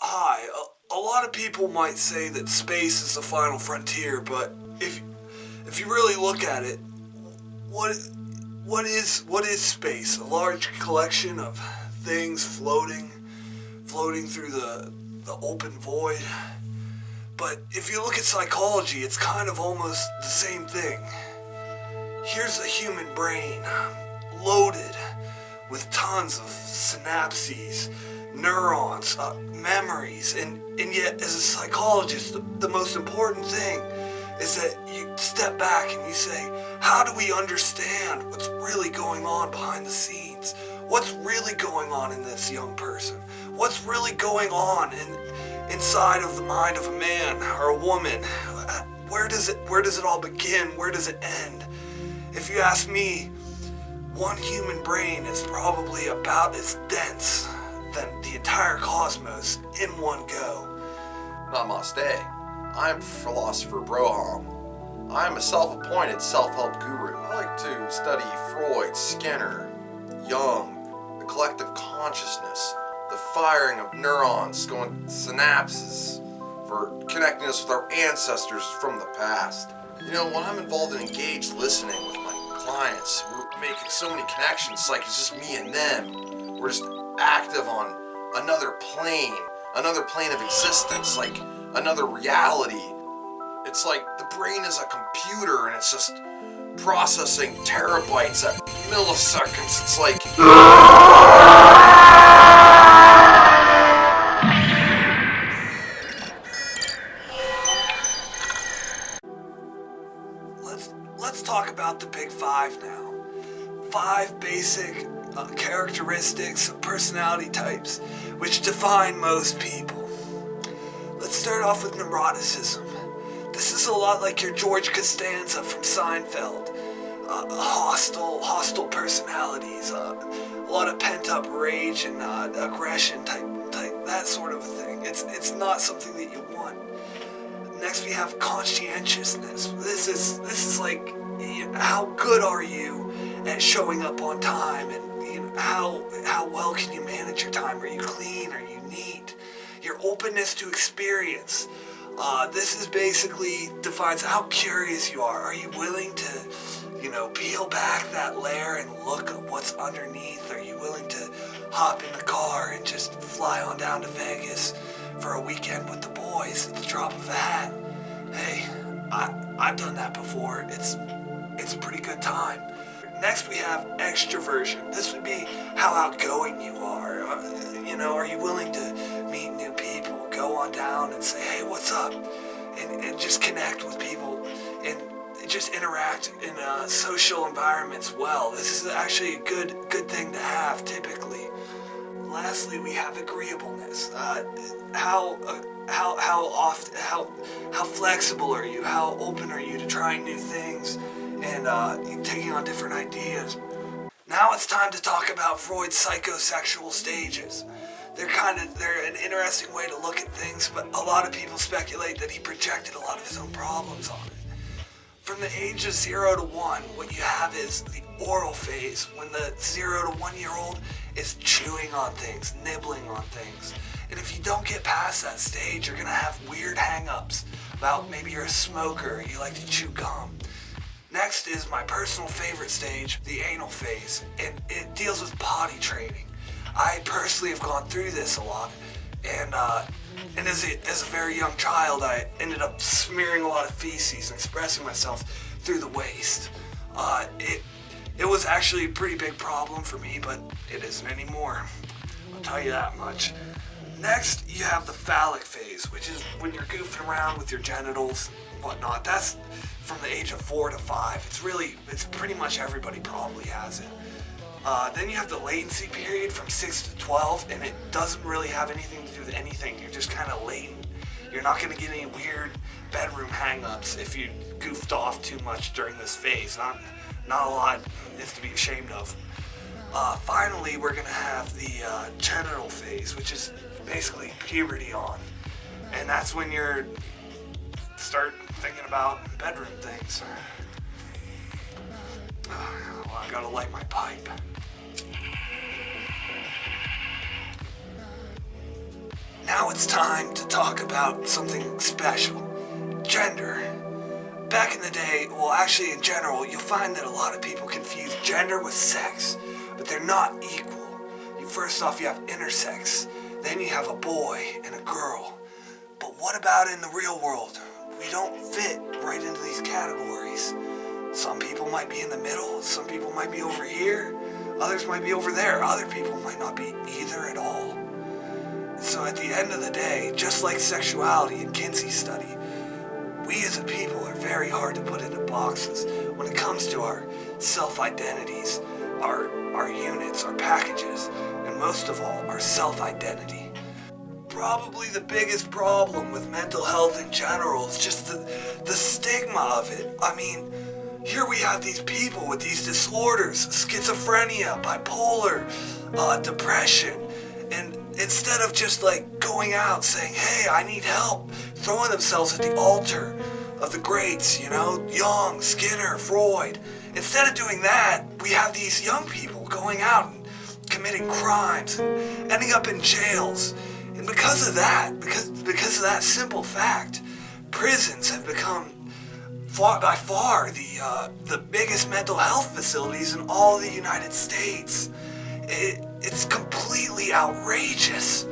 Hi, a lot of people might say that space is the final frontier, but if you really look at it, what is space? A large collection of things floating through the open void. But if you look at psychology, it's kind of almost the same thing. Here's a human brain, loaded with tons of synapses, neurons, memories, and yet as a psychologist, the most important thing is that you step back and you say, how do we understand what's really going on behind the scenes? What's really going on in this young person? What's really going on inside of the mind of a man or a woman? Where does it all begin? Where does it end? If you ask me, one human brain is probably about as dense than the entire cosmos in one go. Namaste. I'm philosopher Broham. I'm a self-appointed self-help guru. I like to study Freud, Skinner, Jung, the collective consciousness, the firing of neurons, going synapses for connecting us with our ancestors from the past. You know, when I'm involved in engaged listening with my clients, we're making so many connections, like it's just me and them. We're just active on another plane of existence, like another reality. It's like the brain is a computer and it's just processing terabytes at milliseconds. It's like... Let's talk about the big five now. 5 basic characteristics of personality types which define most people. Let's start off with neuroticism. This is a lot like your George Costanza from Seinfeld. Hostile personalities, a lot of pent-up rage and aggression type, that sort of thing. It's not something that you want. Next we have conscientiousness. This is like, how good are you at showing up on time, and how well can you manage your time? Are you clean? Are you neat? Your openness to experience. This is basically defines how curious you are. Are you willing to, peel back that layer and look at what's underneath? Are you willing to hop in the car and just fly on down to Vegas for a weekend with the boys at the drop of a hat? Hey, I've done that before. It's a pretty good time. Next we have extroversion. This would be how outgoing you are. Are you willing to meet new people? Go on down and say, hey, what's up? And just connect with people and just interact in social environments well. This is actually a good thing to have typically. Lastly, we have agreeableness. How flexible are you? How open are you to trying new things and taking on different ideas? Now it's time to talk about Freud's psychosexual stages. They're an interesting way to look at things, but a lot of people speculate that he projected a lot of his own problems on it. From the age of 0 to 1, what you have is the oral phase, when the 0 to 1 year old is chewing on things, nibbling on things. And if you don't get past that stage, you're going to have weird hang-ups about maybe you're a smoker, you like to chew gum. Next is my personal favorite stage, the anal phase, and it deals with potty training. I personally have gone through this a lot, and as a very young child, I ended up smearing a lot of feces and expressing myself through the waist. It was actually a pretty big problem for me, but it isn't anymore. I'll tell you that much. Next, you have the phallic phase, which is when you're goofing around with your genitals and whatnot. That's from the age of 4 to 5. It's pretty much everybody probably has it. Then you have the latency period from 6 to 12, and it doesn't really have anything to do with anything. You're just kind of latent. You're not going to get any weird bedroom hang-ups if you goofed off too much during this phase. Not a lot is to be ashamed of. Finally, we're going to have the genital phase, which is basically puberty on. And that's when you start thinking about bedroom things. Well, I gotta light my pipe. Now it's time to talk about something special. Gender. Back in the day, well actually in general, you'll find that a lot of people confuse gender with sex, but they're not equal. First off, you have intersex, then you have a boy and a girl. But what about in the real world? We don't fit right into these categories. Some people might be in the middle, some people might be over here, others might be over there, other people might not be either at all. So at the end of the day, just like sexuality in Kinsey's study, we as a people are very hard to put into boxes when it comes to our self-identities, our units, our packages, and most of all, our self-identity. Probably the biggest problem with mental health in general is just the stigma of it. I mean, here we have these people with these disorders, schizophrenia, bipolar, depression, and instead of just like going out saying, hey, I need help, throwing themselves at the altar of the greats, Jung, Skinner, Freud. Instead of doing that, we have these young people going out and committing crimes and ending up in jails. And because of that simple fact, prisons have become by far the biggest mental health facilities in all of the United States. It's completely outrageous.